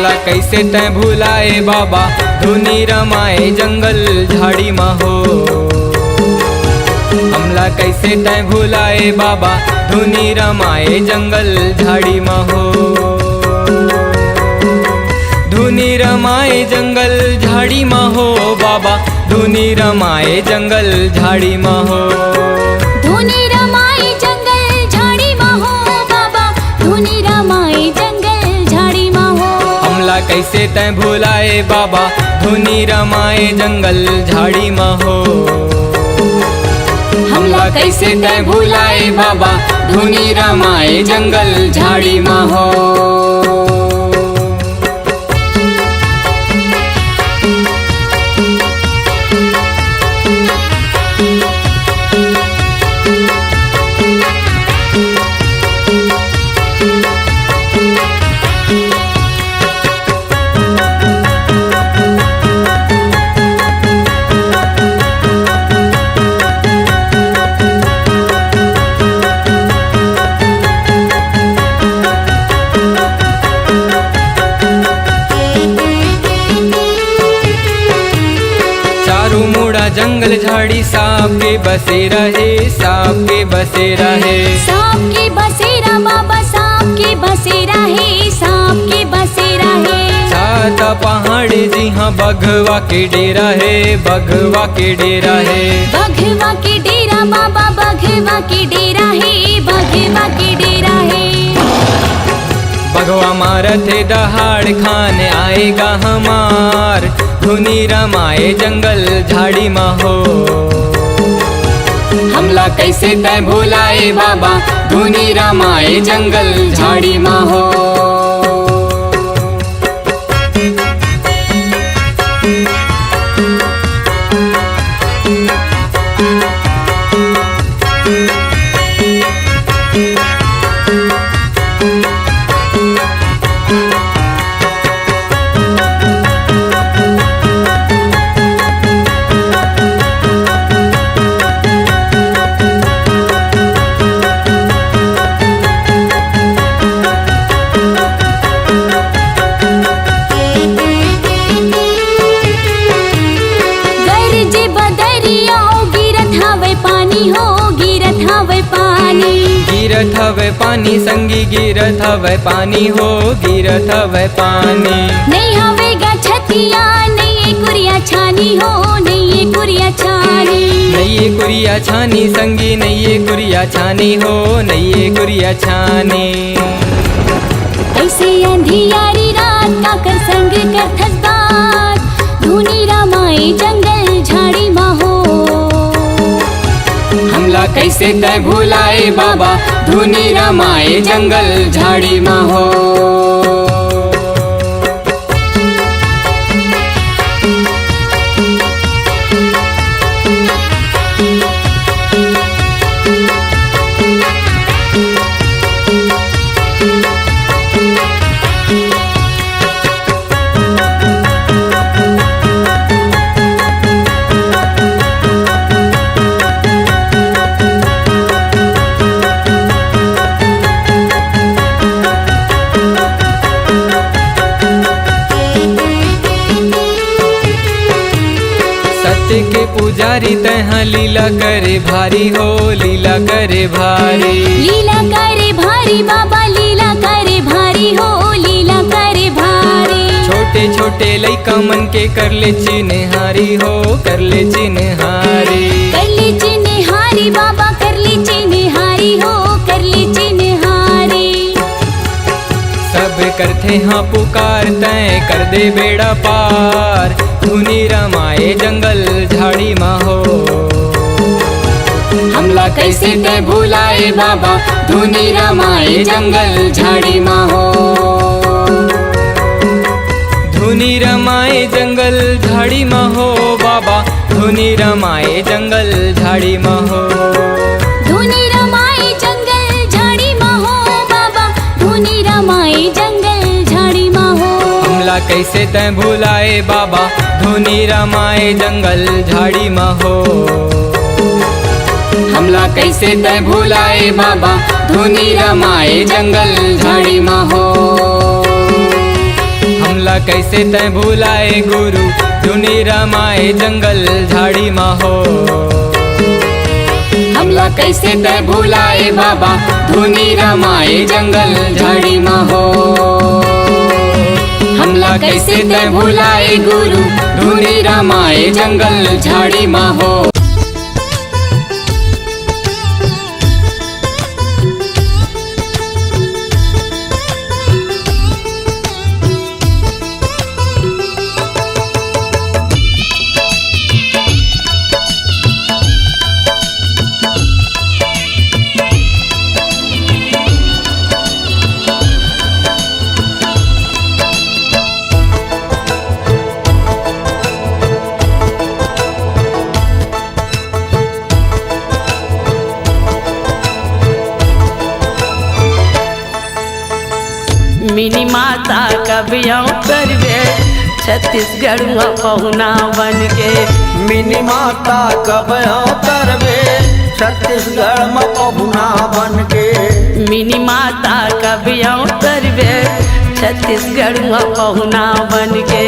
हमला कैसे तै भुलाए बाबा धुनी रमाए जंगल झाड़ी मा हो। हमला कैसे तै भुलाए बाबा धुनी रमाए जंगल झाड़ी मा हो। धुनी रमाए जंगल झाड़ी मा हो बाबा धुनी रमाए जंगल झाड़ी मा हो। धुनी रमाए जंगल झाड़ी मा हो बाबा धुनी रमाए जंगल झाड़ी मा हो। हमला कैसे तै भुलाए बाबा धुनी रमाए जंगल झाड़ी मा हो। हमला कैसे तै भुलाए बाबा धुनी रमाए जंगल झाड़ी मा हो। जंगल झाड़ी सांप के बसे रहे सांप के बसे रहे। सांप के बसेरा बाबा सांप के बसेरा है सांप के बसेरा है। छाता पहाड़ जी हाँ बघवा के डेरा है बघवा के डेरा है। बघवा के डेरा बाबा बघवा के डेरा है बघवा के डेरा है। बघवा मारथे दहाड़ खाने आएगा हमार धुनी रमाए जंगल झाड़ी मा हो। हमला कैसे तै भुलाए बाबा धुनी रमाए जंगल झाड़ी मा हो। गिरत हवे पानी संगी गिरत हवे पानी हो गिरत हवे पानी। नहीं हवे गा छतिया नहीं ये कुरिया छानी हो नहीं ये कुरिया छानी। नहीं ये कुरिया छानी संगी नहीं ये कुरिया छानी हो नहीं ये कुरिया छानी। ऐसे अंधियारी रात का कर संग कर थस बात धुनी रमाए जंगल झाड़ी मा हो। हमला कैसे तै भुलाए बाबा धुनी रमाए जंगल झाड़ी मा हो। के पुजारी तहाँ लीला करे भारी हो लीला करे भारी। लीला करे भारी बाबा लीला करे भारी हो लीला करे भारी। छोटे छोटे लइका मन के कर ले चिन्हारी हो कर ले चिन्हारी। कर ले चिन्हारी बाबा कर ले चिन्हारी हो कर ले चिन्हारी। सब करते हाँ पुकार तय कर दे बेड़ा पार धुनी रमाए जंगल झाड़ी मा हो। हमला कैसे तै भुलाए बाबा धुनी रमाए जंगल झाड़ी मा हो। धुनी रमाए जंगल झाड़ी मा हो बाबा धुनी रमाए जंगल झाड़ी मा हो। धुनी रमाए जंगल झाड़ी मा हो बाबा धुनी रमाए जंगल झाड़ी मा हो। हमला कैसे तै भुलाए बाबा धुनी रमाए जंगल झाड़ी मा हो। हमला कैसे तै भुलाए बाबा धुनी रमाए जंगल झाड़ी मा हो। कैसे तै भुलाए गुरु धुनी रमाए जंगल झाड़ी मा हो। हमला कैसे तै भुलाए बाबा धुनी रमाए जंगल झाड़ी मा हो। हमला कैसे तै भुलाए गुरु धुनी रमाए जंगल झाड़ी मा हो। मिनी माता कबियों करवे छत्तीसगढ़ में पहुना बन के। मिनी माता कबियों करवे छत्तीसगढ़ में पहुना बन के। मिनी माता कबियों करवे छत्तीसगढ़ में पहुना बन के।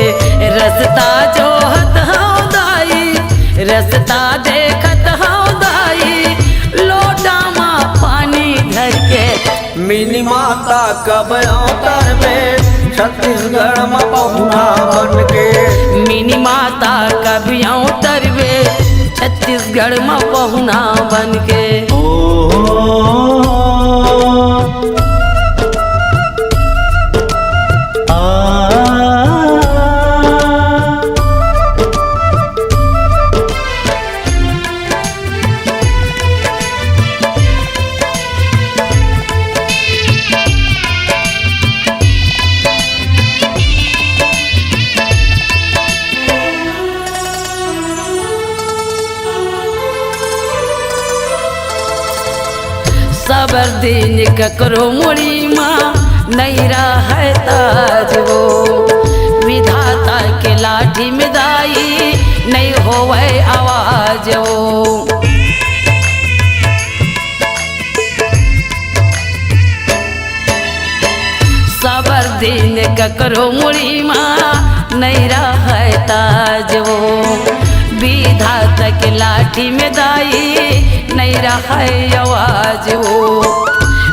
रस्ता जोहत हूँ दाई रस्ता देखत हूँ दाई लोटा माँ पानी धर के। मिनी माता कबियों करवे छत्तीसगढ़ में पहुना बन के। मिनी माता कबियों तरवे छत्तीसगढ़ में पहुना बन के। सबर दिन ककरो मुड़ी माँ नहीं रहा ताज वो। विधाता के लाठी में दाई नहीं होवे आवाज वो। सबर दिन ककरो मुड़ी माँ नहीं रहा ताज वो। विधाता के लाठी में दाई नहीं रहा आवाज वो।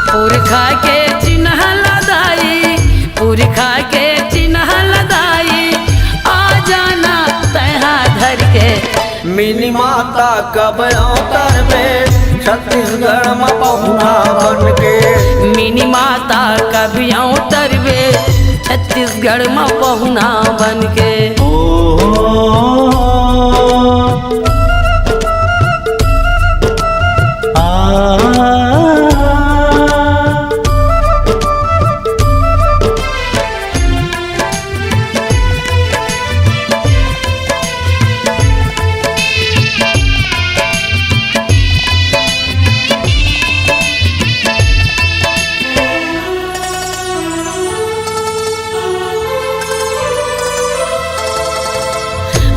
पुरखा के चिन्ह लदाई पुरखा के चिन्ह लदाई आ जाना तहा धर के। मिनी माता कबियों करवे छत्तीसगढ़ में पहुना बन के। मिनी माता कबियों तरवे छत्तीसगढ़ में पहुना बन के।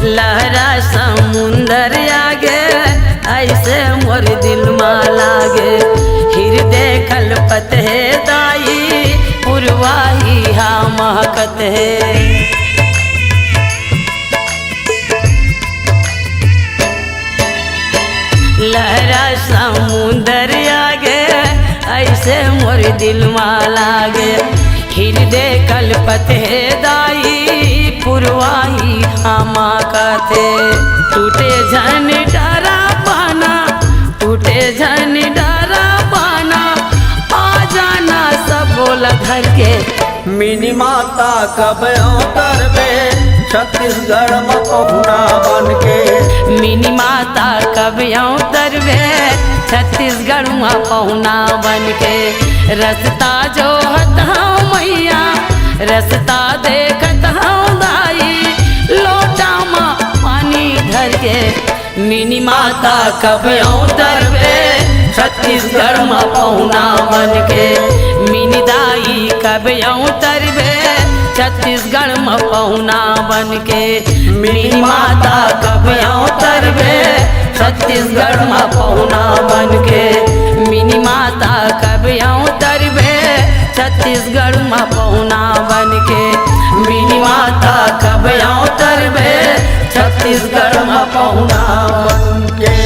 लहरा समुंदर आगे ऐसे मोर दिल में लागे। हृदय कल्पत है दाई पुरवाही हा महकत है। लहरा समुंदर आगे ऐसे मोर दिल में लागे। हृदय कल्पत है दाई पुरवाही आमा काथे। टूटे झन डरा पाना टूटे झन डरा पाना आ जाना सब बोला घर के। मिनी माता कबियों करवे छत्तीसगढ़ में पहुना बन के। मिनी माता कबियों तरवे छत्तीसगढ़ में पहुना बन के। रस्ता जो हूँ मैया रस्ता देखत हूँ दाई लोटा माँ पानी धर के। मिनी माता कबियों तरवे छत्तीसगढ़ में पहुना बन के। मिनी दाई कबियों तरवे छत्तीसगढ़ में पहुना बन के। मिनी माता कबियों तरवे छत्तीसगढ़ में पहुना बन के। मिनी माता कबियों तरवे छत्तीसगढ़ में पहुना बन के। मिनी माता कब अवतरबे छत्तीसगढ़ में पहुना बन के।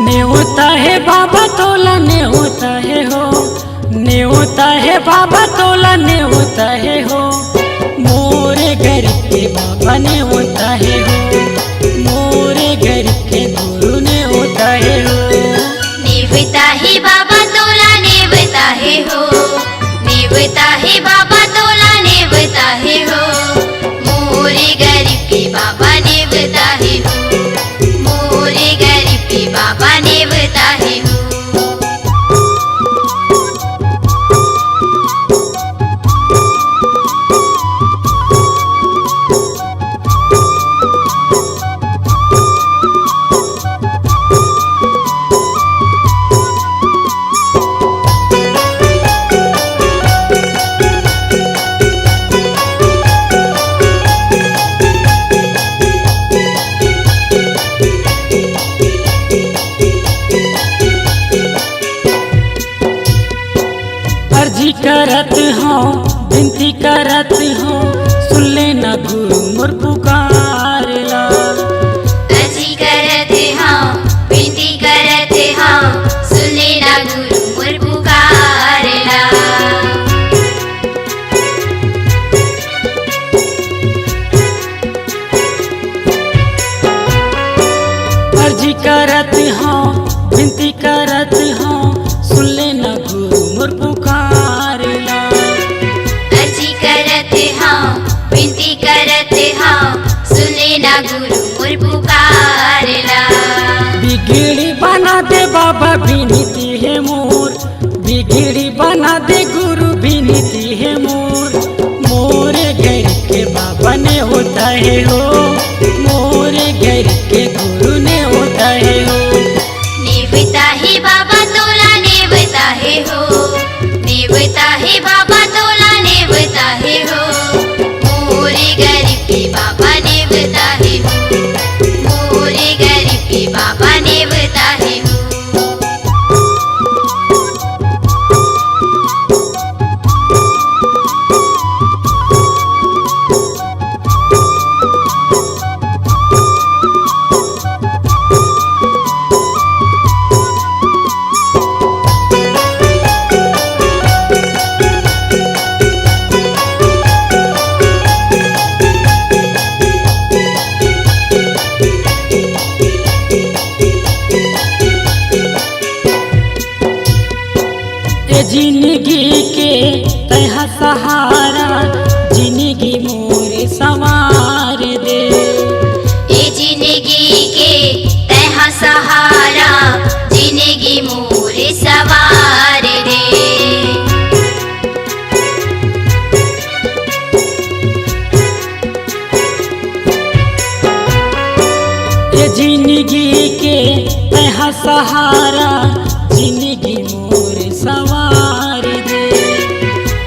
नेवता है बाबा तोला नेवता है हो, नेवता है बाबा तोला नेवता है हो, मोरे गरीब के बाबा नेवता है हो, मोरे गरीब के गुरु नेवता है हो। नेवता है बाबा तोला नेवता है हो, नेवता है बाबा तोला नेवता है हो, मोरे गरीब के बाबा नेवता है हो, मोरे गरीब के बाबा नेवता है हो। अर्जी करत हूँ विनती करत हूँ, सुन लेना गुरु मोर पुकारला। अर्जी करत हूँ विनती करत हूँ, सुन लेना गुरु मोर पुकारला। अर्जी करत हूँ विनती करत हूँ, सुन लेना गुरु मोर पुकारला। अर्जी करत हूँ विनती करत हूँ, सुन लेना गुरु मोर पुकारला। बिगड़ी बना दे बाबा विनती है मोर, बिगड़ी बना दे गुरु विनती है मोर, मोरे घर के बाबा ने होता है हो, मोरे घर के गुरु ने होता है हो। नेवता है बाबा तोला नेवता है हो, नेवता है बाबा तोला नेवता है हो, मोरे गरीब के बाबा नेवता है हो, मोरे गरीब के बाबा नेवता है हो। जिंदगी के तह सहारा, जिंदगी मोरे संवार दे। ए जिंदगी के तह सहारा, जिंदगी मोरे सवार दे। ये जिंदगी के तह सहारा, जिंदगी मोरे संवार दे।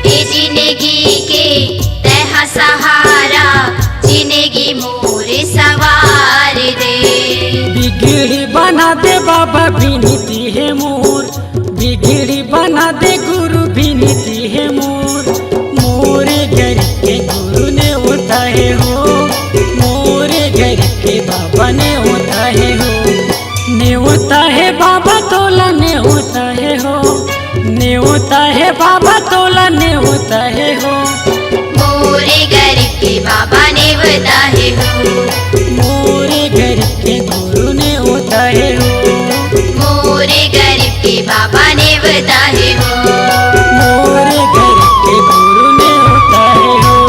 ए जिंदगी के तह सहारा, जिंदगी मोरे सवार दे। बिगड़ी बना दे बाबा विनती है मोर, बिगड़ी बना दे गुरु विनती है मोर, मोरे घर के गुरु ने होता है हो, मोरे घर के बाबा ने होता है हो। नेवता है बाबा तोला नेवता है हो, नेवता है बाबा तोला नेवता है हो, मोरे गरीब के बाबा नेवता है हो, मोरे घर के गुरु ने होता है हो, मोरे गरीब के बाबा नेवता है हो, मोरे घर के गुरु ने होता है हो।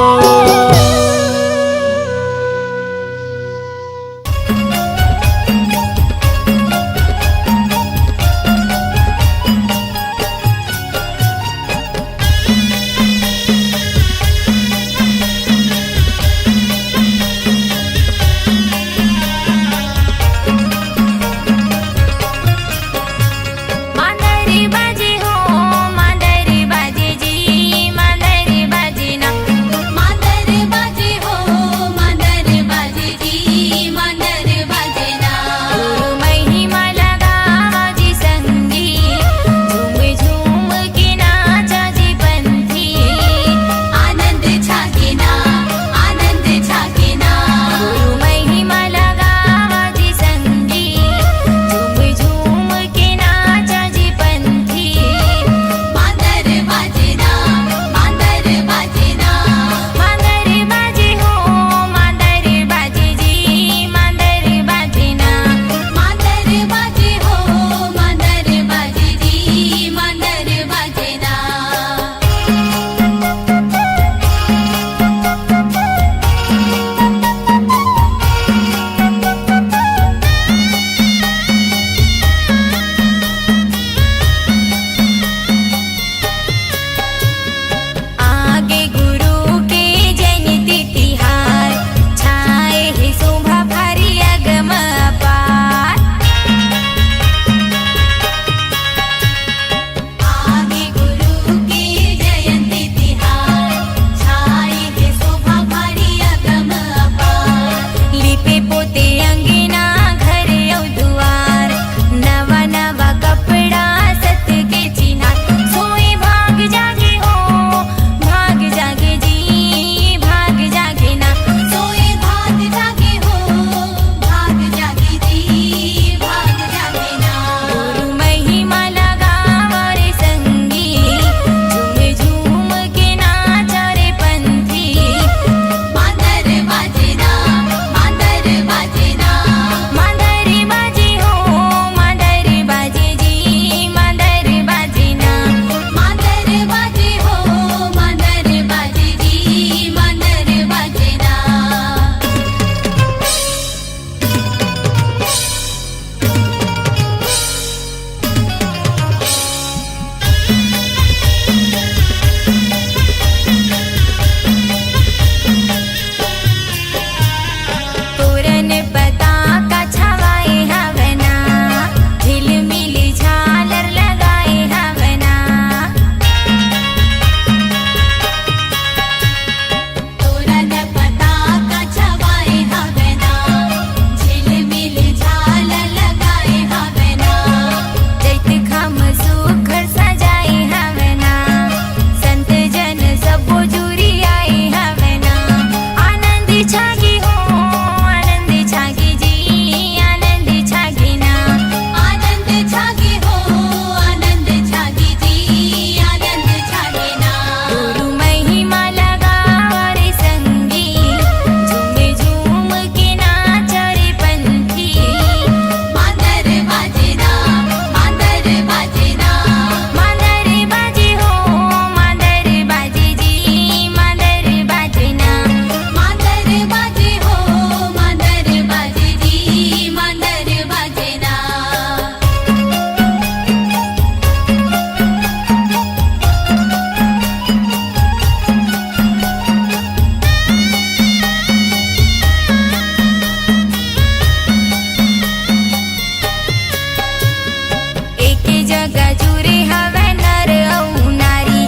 जगह जुरे हवे नर अउ नारी,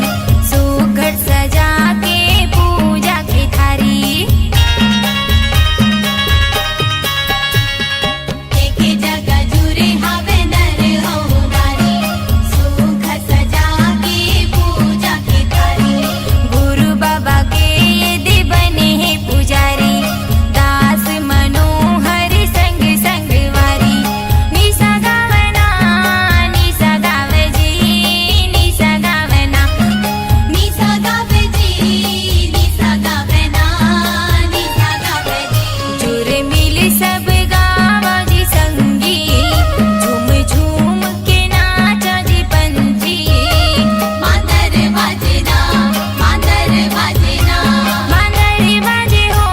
सुघट सजा के पूजा के थारी। एके जगह जुरे हवे नर अउ नारी, सुघट सजा के पूजा के थारी। गुरु बाबा के यदि बने हैं पुजारी, दास मनोहर संग संग वारी। निसा गावना निसा गावे जी, निसा गावना निसा गावे जी, निसा गावना निसा गावे जी। जुर मिल सब गावा जी संगी, झूम झूम के नाचा जी पंछी। मांदर बाजना मांदर बाजना, मांदर बाजे हो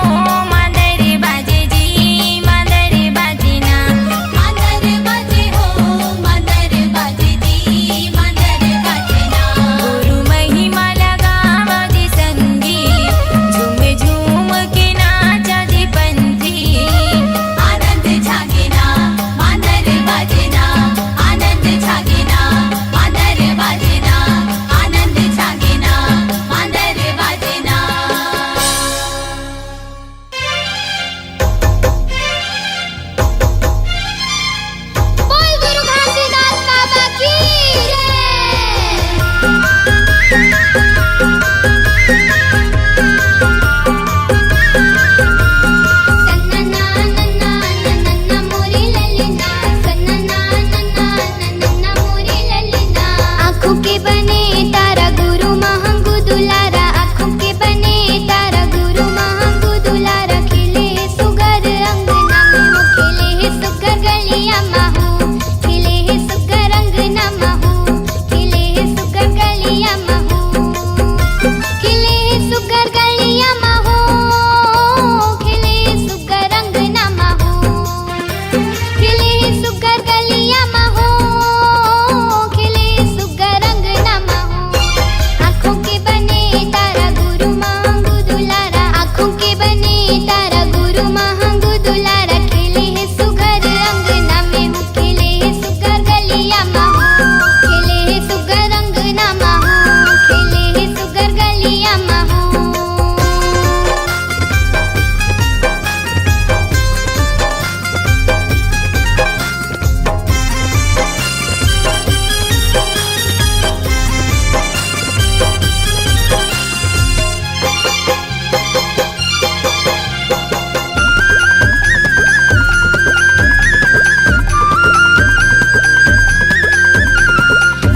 मांदर बाजे जी, मांदर बाजना मांदर बाजे हो मांदर बाजे जी, मांदर बाजना। गुरु महिमा लगावा जी संगी, झूम झूम के नाचा जी पंथी। आनंद छागेना मांदर बाजना, आनंद छागेना मांदर बाजना, आनंद छागेना मांदर बाजना। बोल गुरु घासीदास बाबा की सन्ना नन्ना नन्ना मोरी ललिता, सन्ना नन्ना नन्ना मोरी ललिता। आँखों के बने तारा गुरु महंगू दुलारा, आँखों के बने तारा गुरु महंगू दुलारा। खिले सुगर अंगना में हो, खिले सुगर गलियां माहू, खिले सुगर अंगना माहू, खिले सुगर गलियां माहू, खिले सुगर गलियां माहू, खिले सुगर अंगना माहू, खिले सुगर गलियां माहू, खिले सुगर अंगना माहू। आँखों के बने तारा गुरु महंगू दुलारा, आँखों के बने तारा गुरु महंगू दुलारा। खिले सुगर अंगना में हो, खिले सुगर गलियां माहू, खिले सुगर अंगना माहू, खिले सुगर गलियां माहू।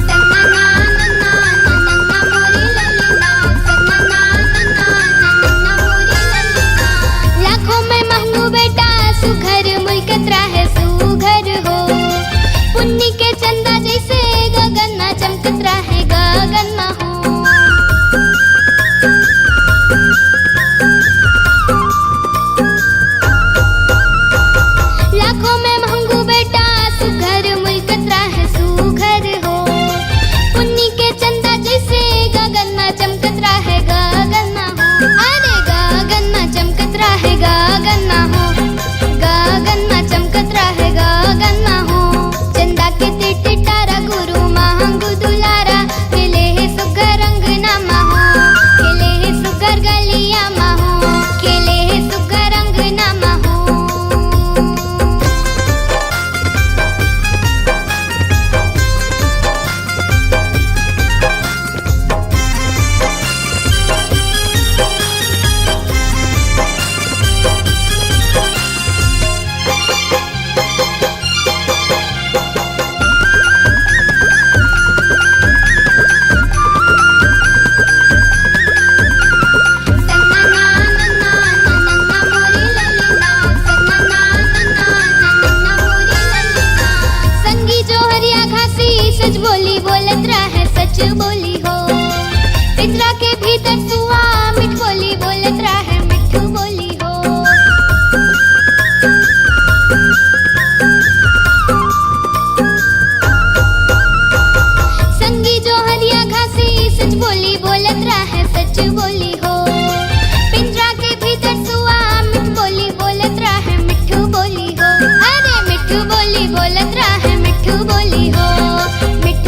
सन्ना नन्ना नन्ना मोरी ललिता, सन्ना नन्ना नन्ना मोरी ललिता। लाखों में महंगू बेटा सुघर मुल्कत राहे सुघर हो, पुन्नी के चंदा जैसे गगन में चमकत राहे गगन में हो। लाखों में महंगू बेटा सुघर मुल्कत राहे सुघर हो, पुन्नी के चंदा जैसे गगन में चमकत राहे गगन में हो। अरे गगन में चमकत राहे गगन में हो, गगन में चमकत राहे गगन में हो। चंदा के तिट तारा गुरु महंगू दुलारा, खिले सुगर अंगना में हो, खिले सुगर गलियां में हो, खिले सुगर अंगना में हो। सन्ना नन्ना नन्ना मोरी ललिता, सन्ना नन्ना नन्ना मोरी ललिता। संगी जो हरिया घासी सच बोली बोलत रहे सच बोली हो, पिंजरा के भीतर सुआ मिठ बोली बोलत रहे मिठ बोली हो। संगी जो हरिया घासी सच बोली बोलत रहे सच बोली हो, पिंजरा के भीतर सुआ मिठ बोली बोलत रहे मिठ बोली हो। अरे मिठ बोली बोलत रहे मिठ बोली हो, मिठ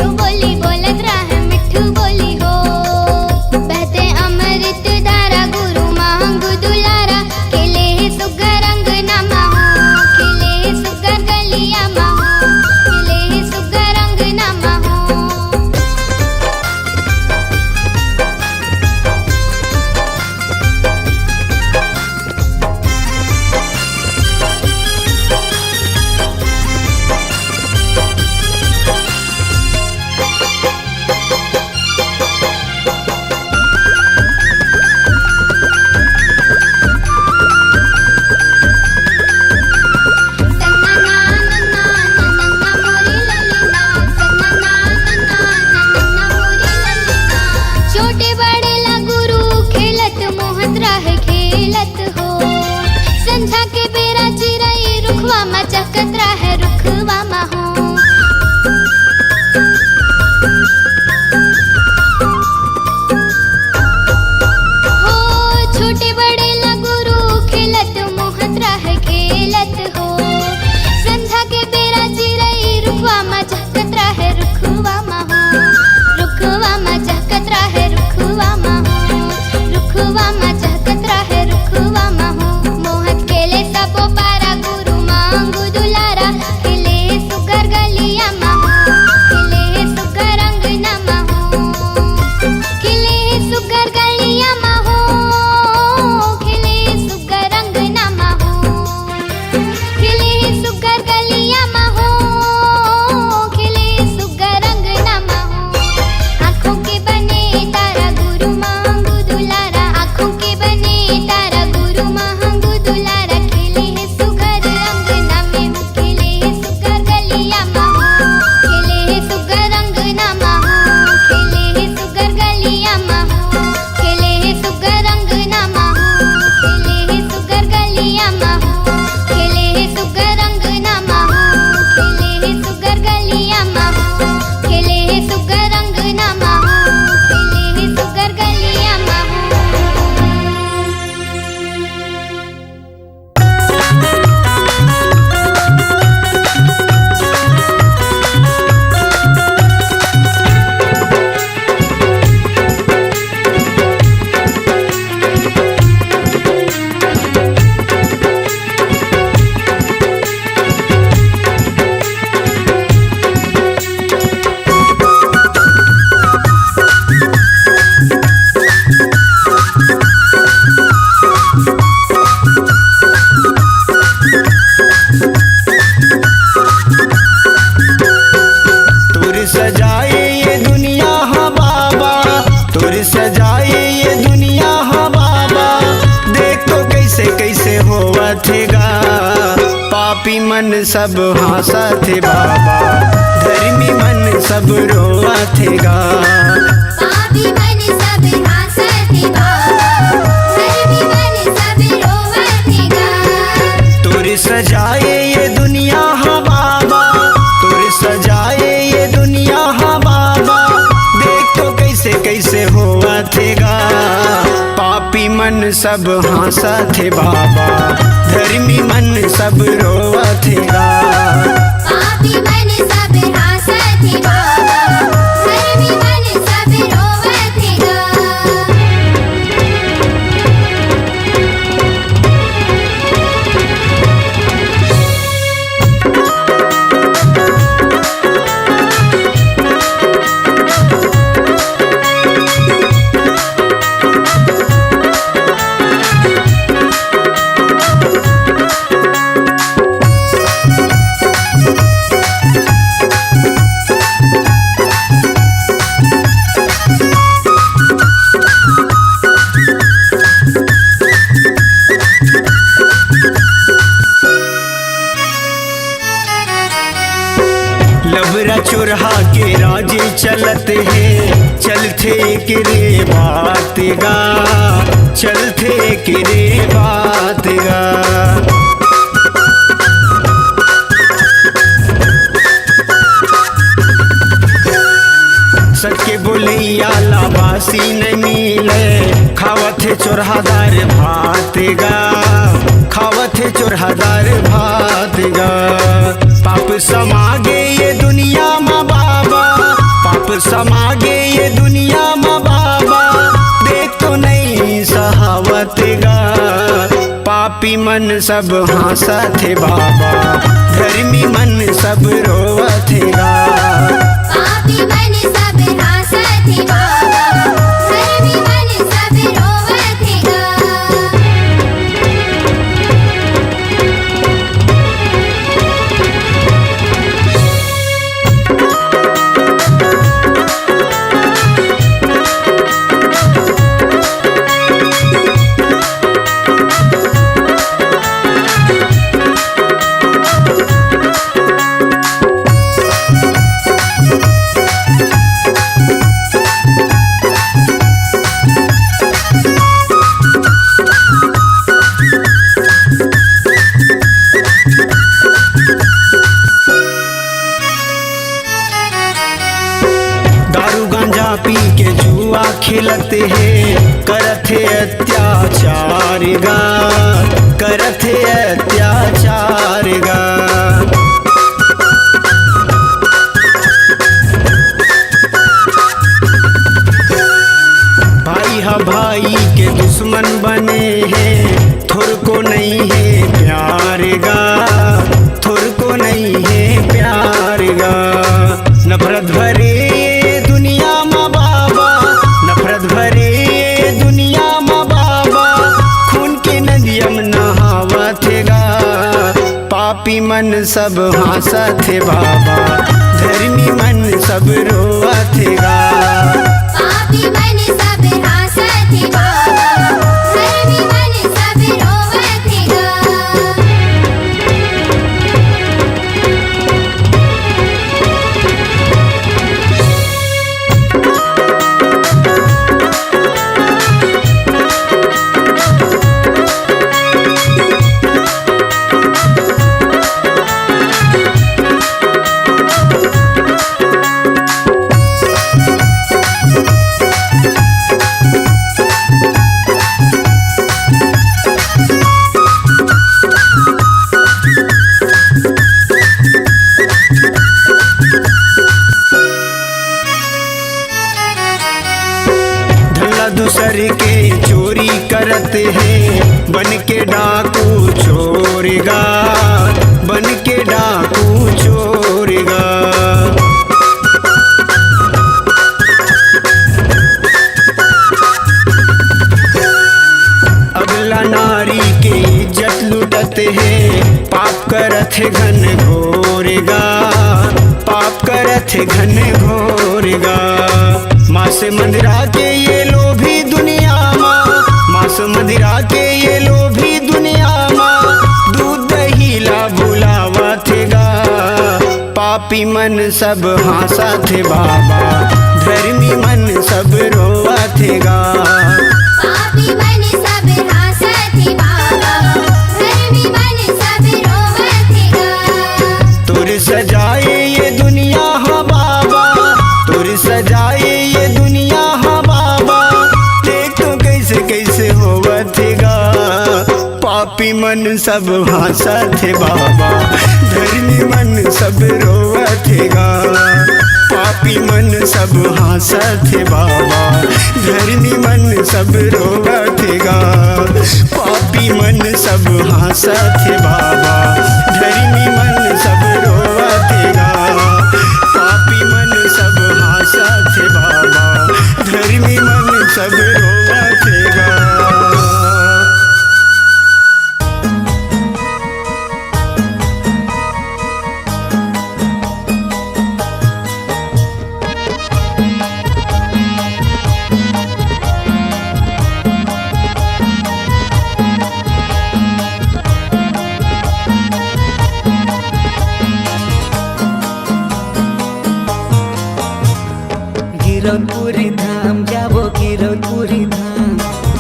सजाए ये दुनिया हाँ बाबा, तोर सजाए ये दुनिया हाँ बाबा। देख तो कैसे कैसे होवा थेगा, पापी मन सब हंसा थे बाबा, धर्मी मन सब रोवा थेगा। पापी मन सब हंसत बाबा, धर्मी मन सब रोवत गा। तोर सजाए ये दुनिया हाँ बाबा, तोर सजाए ये दुनिया हाँ बाबा। देख तो कैसे कैसे होवा थेगा, पापी मन सब हंसा थे बाबा, धर्मी मन सब रोवा थेगा। पापी मन सब हंसत बाबा, धर्मी मन सब रोवत गा। लबरा चुरहा के राजे चलते हैं, चलते के रे बात गा, चलते के रे बात गा। सके बोलैया लाबासी नहीं मिले, खावत है चोरहादार भात गा, खावत है चोरहादार भात गा। पाप समागे ये दुनिया माँ बाबा, पाप समागे ये दुनिया माँ बाबा। देख तो नहीं सहावत गा, पापी मन सब हंसा थे बाबा, धर्मी मन सब रोवत गा। पापी मन सब हंसत बाबा, धर्मी मन सब रोवत गा। दारू गांजा पी के जुआ खेलते हैं, करते अत्याचार गा, करते अत्याचार गा। भाई हा भाई के दुश्मन बने हैं, थोर को नहीं है प्यार गा, थोर को नहीं है प्यार गा। नफरत भरे ये दुनिया माँ बाबा, नफरत भरे ये दुनिया माँ बाबा। खून के नदिया में नहावा थेगा, पापी मन सब हंसा थे बाबा, धर्मी मन सब रोवा थेगा। पापी मन सब हंसत बाबा, धर्मी मन सब रोवत गा। दूसर के चोरी करते हैं, बन के डाकू चोरेगा, बन के डाकू चोरेगा। अगला नारी के इज्जत लुटते हैं, पाप करत है घन घोरेगा, पाप करत थे घन घोरगा। मांस मदिरा के ये लोभी दुनिया माँ, मांस मदिरा के ये लोभी दुनिया माँ, दूध दही ला बुलावा थेगा। पापी मन सब हासा थे बाबा, धर्मी मन सब रोवा थेगा। पापी मन सब हासत बाबा, धर्मी मन सब रोवत। तुर सजाए ये दुनिया हाँ बाबा, तुर सजाए ये दुनिया हाँ बाबा, देख तो कैसे कैसे होवतेगा। पापी मन सब हासा थे बाबा, धर्मी मन सब रोवतेगा। पापी मन सब हासा थे बाबा, धर्मी मन सब रोवतेगा। पापी मन सब हासा थे बाबा, धर्मी मन सब रोवतेगा। पापी मन सब हासा थे बाबा, धर्मी मन सब रोवतेगा। गिरौदपुरी धाम जाबो गिरौदपुरी धाम,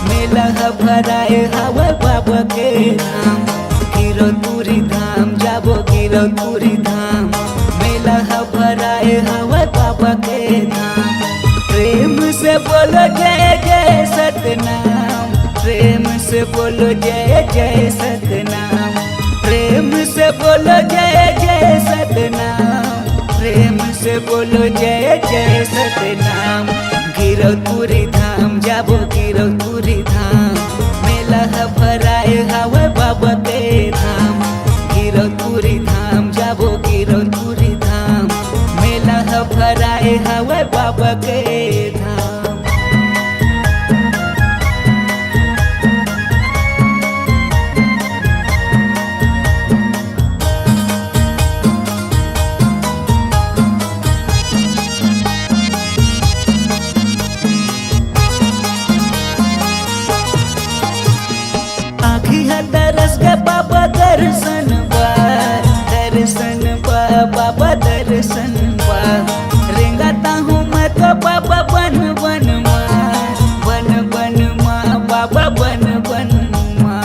मेला भराए हवा बाबा के धाम। गिरौदपुरी धाम जाबो गिरौदपुरी धाम, मेला भराए हवा बाबा के धाम। प्रेम से बोलो जय जय सतनाम, प्रेम से बोलो जय जय सतनाम, प्रेम से बोलो जय जय सतनाम, प्रेम से बोलो जय जय सतनाम। गिरौदपुरी धाम जाबो गिरौदपुरी धाम, मेला भराए हवा बाबा के धाम। गिरौदपुरी धाम जाबो गिरौदपुरी धाम, मेला भराए हवा बाबा के धाम। दरस के बाबा दर्शन बा, दर्शन बा बाबा दर्शन बा। रेंगाता हूँ मैं तो बाबा बन बन माँ, बन बन माँ बाबा बन बन माँ।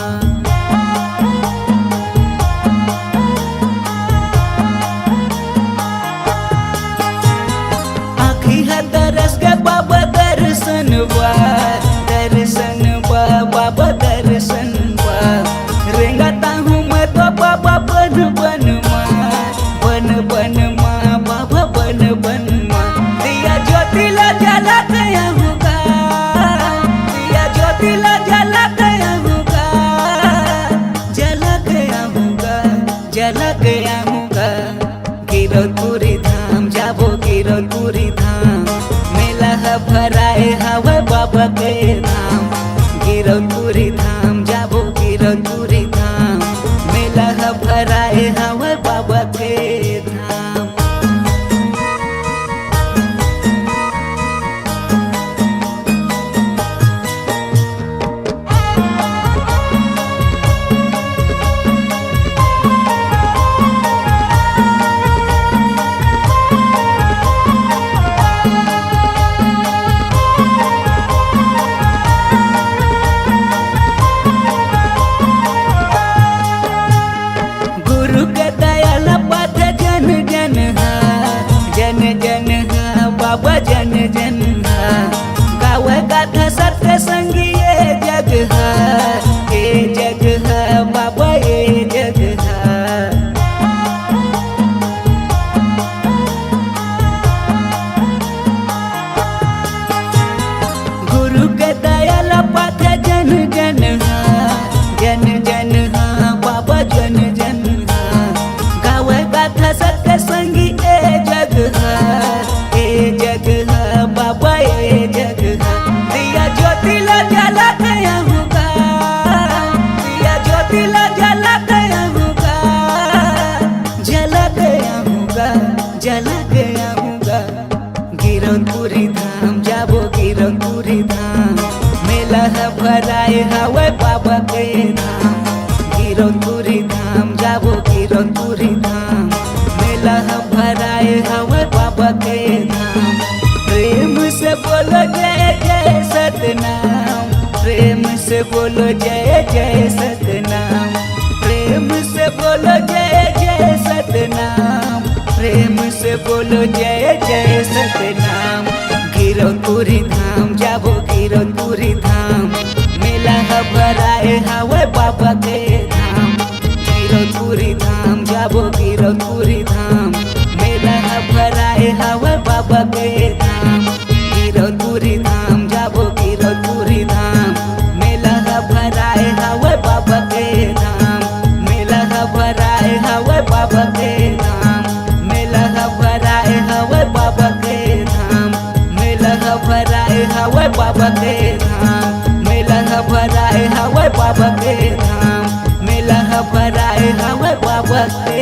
आँखी है दरस के बाबा दर्शन बा, दर्शन बा बाबा दर्शन। रेंगाता हूँ मैं तो बाबा बन बन माँ, बन बन माँ बाबा बन बन माँ। दिया ज्योतिला जला गया होगा, दिया ज्योतिला जला गया होगा, जला गया होगा, जला गया होगा। गिरौदपुरी धाम जाबो गिरौदपुरी धाम, मेला भराए हवा बाबा के धाम। गिरौदपुरी धाम जाबो गिरौदपुरी धाम, मेला भराए हवा बाबा के धाम। बाबा जन जन गाव गाथा सत्य संगी ये जग है, ये जग है बाबा ये जग है। गुरु के दयाल पाथ जन जन जन जन बाबा जन जन गाव गाथा सत्य संगी ये जग है, ये जग है गिरौदपुरी धाम जाबो गिरौदपुरी धाम मेला है भराए हवे बाबा के धाम गिरौदपुरी धाम जाबो गिरौदपुरी धाम मेला है भराए हवे बाबा के धाम प्रेम से बोलो जय जय सतनाम प्रेम से बोलो जय जय सतनाम प्रेम से बोलो जय जय सतनाम प्रेम से बोलो जय जय सतनाम गिरौदपुरी धाम जाबो गिरौदपुरी धाम मेला है भराए हवे बाबा के धाम गिरौदपुरी धाम जाबो गिरौदपुरी धाम मेला है भराए हवे बाबा के धाम गिरौदपुरी धाम जाबो गिरौदपुरी धाम मेला है भराए हवे बाबा के धाम मेला है भराए हवे बाबा के धाम मेला है भराए हवे बाबा के धाम मेला है भराए हवे बाबा के धाम मेला है भराए हवे बाबा के धाम मेला है भराए हवे बाबा के